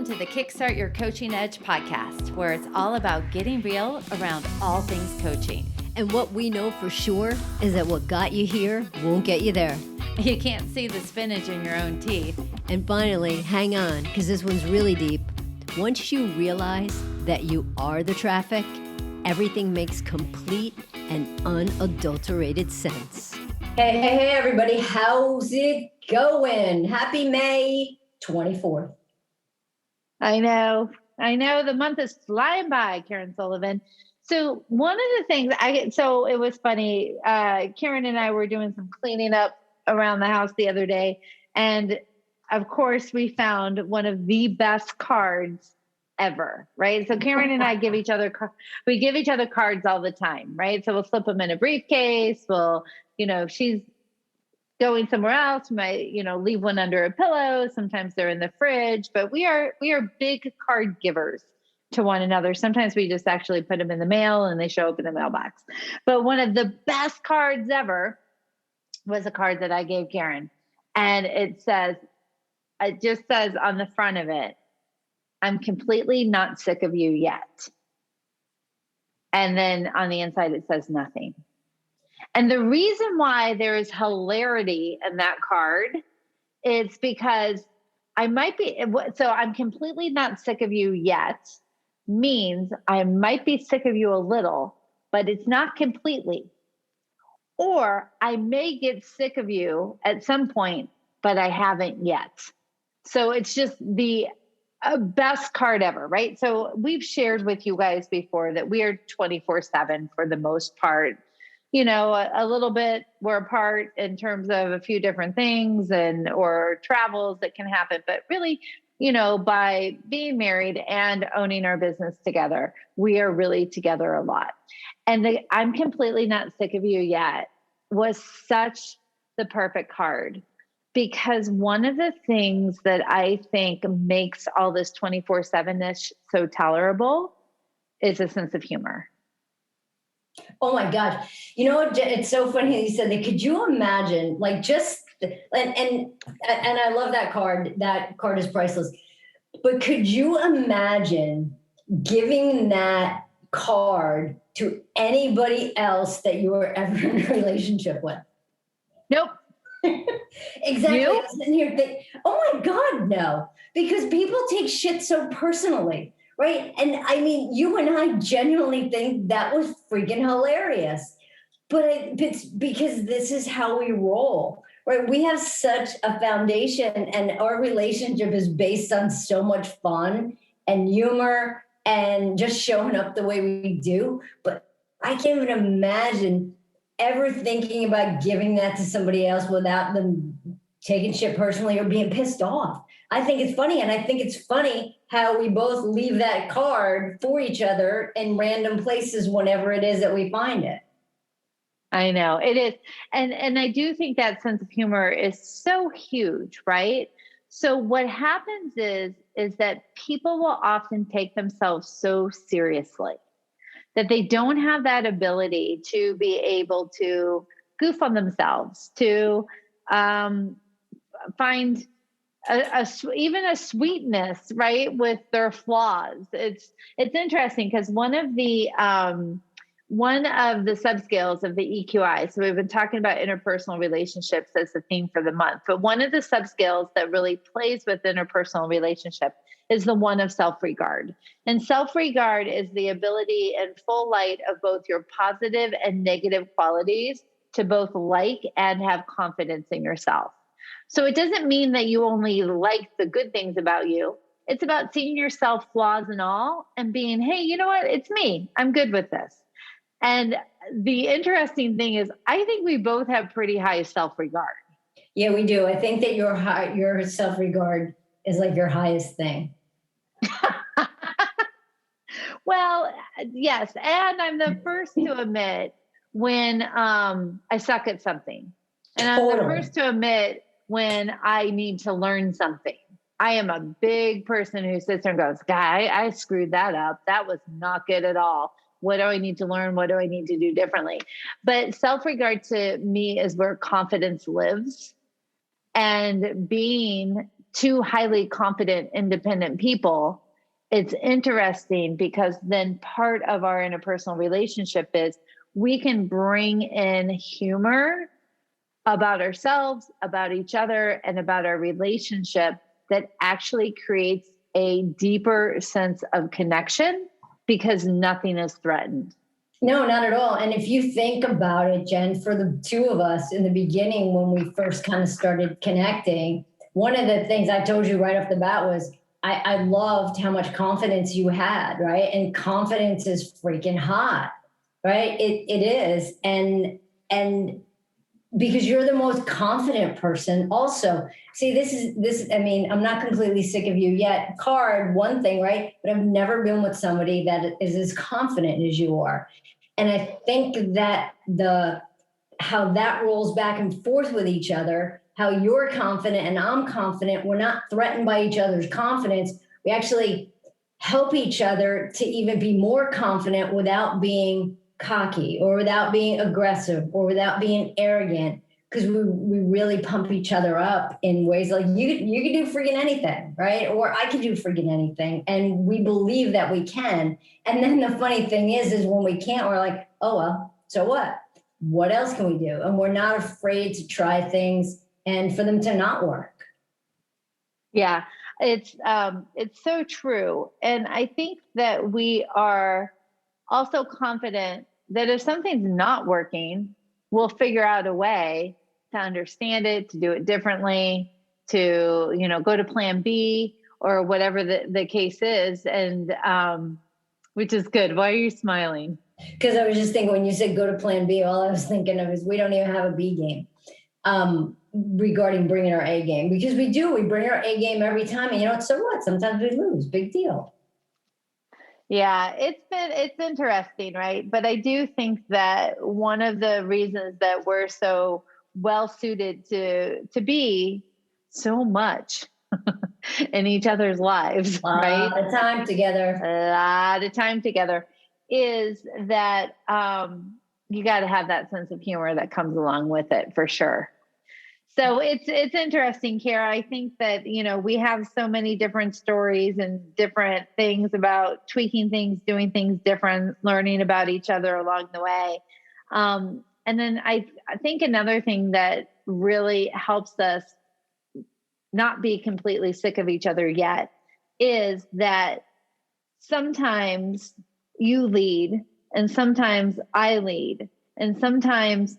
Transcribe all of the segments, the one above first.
Welcome to the Kickstart Your Coaching Edge podcast, where it's all about getting real around all things coaching. And what we know for sure is that what got you here won't get you there. You can't see the spinach in your own teeth. And finally, hang on, because this one's really deep. Once you realize that you are the traffic, everything makes complete and unadulterated sense. Hey, everybody. How's it going? Happy May 24th. I know. The month is flying by, Karen Sullivan. So one of the things so it was funny. Karen and I were doing some cleaning up around the house the other day. And of course we found one of the best cards ever, right? So Karen and I give each other cards all the time, right? So we'll slip them in a briefcase. We'll, if she's going somewhere else, we might, leave one under a pillow. Sometimes they're in the fridge, but we are big card givers to one another. Sometimes we just actually put them in the mail and they show up in the mailbox. But one of the best cards ever was a card that I gave Karen. And it just says on the front of it, "I'm completely not sick of you yet." And then on the inside, it says nothing. And the reason why there is hilarity in that card is because I'm completely not sick of you yet means I might be sick of you a little, but it's not completely. Or I may get sick of you at some point, but I haven't yet. So it's just the best card ever, right? So we've shared with you guys before that we are 24/7 for the most part. A little bit we're apart in terms of a few different things or travels that can happen. But really, by being married and owning our business together, we are really together a lot. And "I'm completely not sick of you yet" was such the perfect card, because one of the things that I think makes all this 24/7-ish so tolerable is a sense of humor. Oh my God. It's so funny you said that. Could you imagine, and I love that card. That card is priceless. But could you imagine giving that card to anybody else that you were ever in a relationship with? Nope. Exactly. You? I was sitting here thinking, oh my God, no. Because people take shit so personally. Right. And I mean, you and I genuinely think that was freaking hilarious. But it's because this is how we roll. Right. We have such a foundation, and our relationship is based on so much fun and humor and just showing up the way we do. But I can't even imagine ever thinking about giving that to somebody else without them taking shit personally or being pissed off. I think it's funny. And I think it's funny how we both leave that card for each other in random places whenever it is that we find it. I know it is. And I do think that sense of humor is so huge, right? So what happens is that people will often take themselves so seriously that they don't have that ability to be able to goof on themselves, to find even a sweetness, right, with their flaws. It's interesting because one of the subscales of the EQI. So we've been talking about interpersonal relationships as the theme for the month, but one of the subscales that really plays with interpersonal relationship is the one of self-regard. And self-regard is the ability in full light of both your positive and negative qualities to both like and have confidence in yourself. So it doesn't mean that you only like the good things about you. It's about seeing yourself, flaws and all, and being, hey, you know what? It's me. I'm good with this. And the interesting thing is, I think we both have pretty high self-regard. Yeah, we do. I think that your self-regard is like your highest thing. Well, yes. And I'm the first to admit when I suck at something. And I'm the first to admit when I need to learn something. I am a big person who sits there and goes, "Guy, I screwed that up. That was not good at all. What do I need to learn? What do I need to do differently?" But self-regard to me is where confidence lives, and being two highly confident, independent people, it's interesting because then part of our interpersonal relationship is we can bring in humor about ourselves, about each other, and about our relationship that actually creates a deeper sense of connection because nothing is threatened. No, not at all. And if you think about it, Jen, for the two of us in the beginning, when we first kind of started connecting, one of the things I told you right off the bat was I loved how much confidence you had, right? And confidence is freaking hot, right? It is. And because you're the most confident person also. See, this, I mean, I'm not completely sick of you yet. Card, one thing, right? But I've never been with somebody that is as confident as you are. And I think that how that rolls back and forth with each other, how you're confident and I'm confident, we're not threatened by each other's confidence. We actually help each other to even be more confident without being cocky or without being aggressive or without being arrogant, because we really pump each other up in ways like you can do freaking anything, right? Or I can do freaking anything. And we believe that we can. And then the funny thing is when we can't, we're like, oh, well, so what? What else can we do? And we're not afraid to try things and for them to not work. Yeah, it's so true. And I think that we are also confident that if something's not working, we'll figure out a way to understand it, to do it differently, to, go to plan B or whatever the case is. And, which is good. Why are you smiling? Because I was just thinking when you said go to plan B, all I was thinking of is we don't even have a B game regarding bringing our A game, because we bring our A game every time. And so what? Sometimes we lose. Big deal. Yeah, it's interesting, right? But I do think that one of the reasons that we're so well suited to be so much in each other's lives, right? A lot of time together is that you got to have that sense of humor that comes along with it for sure. So it's interesting, Kara. I think that, we have so many different stories and different things about tweaking things, doing things different, learning about each other along the way. And then I think another thing that really helps us not be completely sick of each other yet is that sometimes you lead and sometimes I lead, and sometimes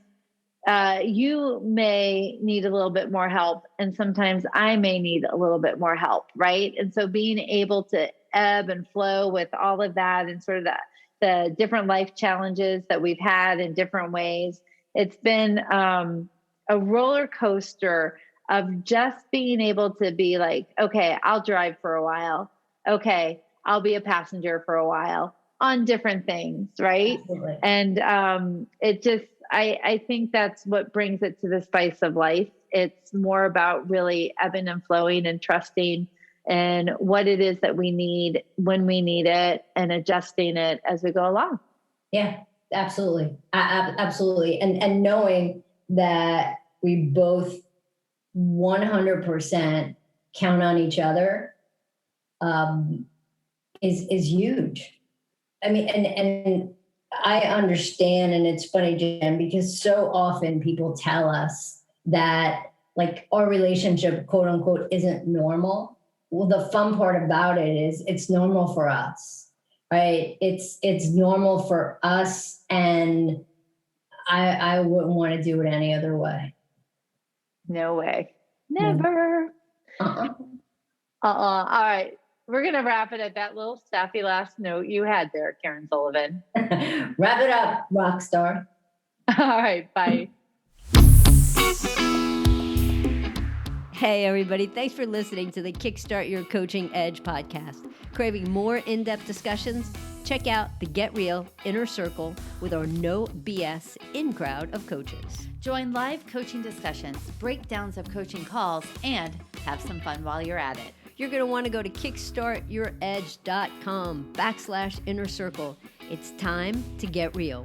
you may need a little bit more help, and sometimes I may need a little bit more help, right? And so being able to ebb and flow with all of that and sort of the different life challenges that we've had in different ways, it's been a roller coaster of just being able to be like, okay, I'll drive for a while. Okay, I'll be a passenger for a while on different things, right? Absolutely. And I think that's what brings it to the spice of life. It's more about really ebbing and flowing and trusting in what it is that we need when we need it and adjusting it as we go along. Yeah, absolutely. Absolutely. And knowing that we both 100% count on each other is huge. I mean, and I understand, and it's funny, Jen, because so often people tell us that like our relationship, quote unquote, isn't normal. Well, the fun part about it is it's normal for us, right? It's normal for us, and I wouldn't want to do it any other way. No way. Never. All right. We're going to wrap it at that little sappy last note you had there, Karen Sullivan. Wrap it up, rock star. All right. Bye. Hey, everybody. Thanks for listening to the Kickstart Your Coaching Edge podcast. Craving more in-depth discussions? Check out the Get Real Inner Circle with our no BS in-crowd of coaches. Join live coaching discussions, breakdowns of coaching calls, and have some fun while you're at it. You're going to want to go to kickstartyouredge.com/inner circle. It's time to get real.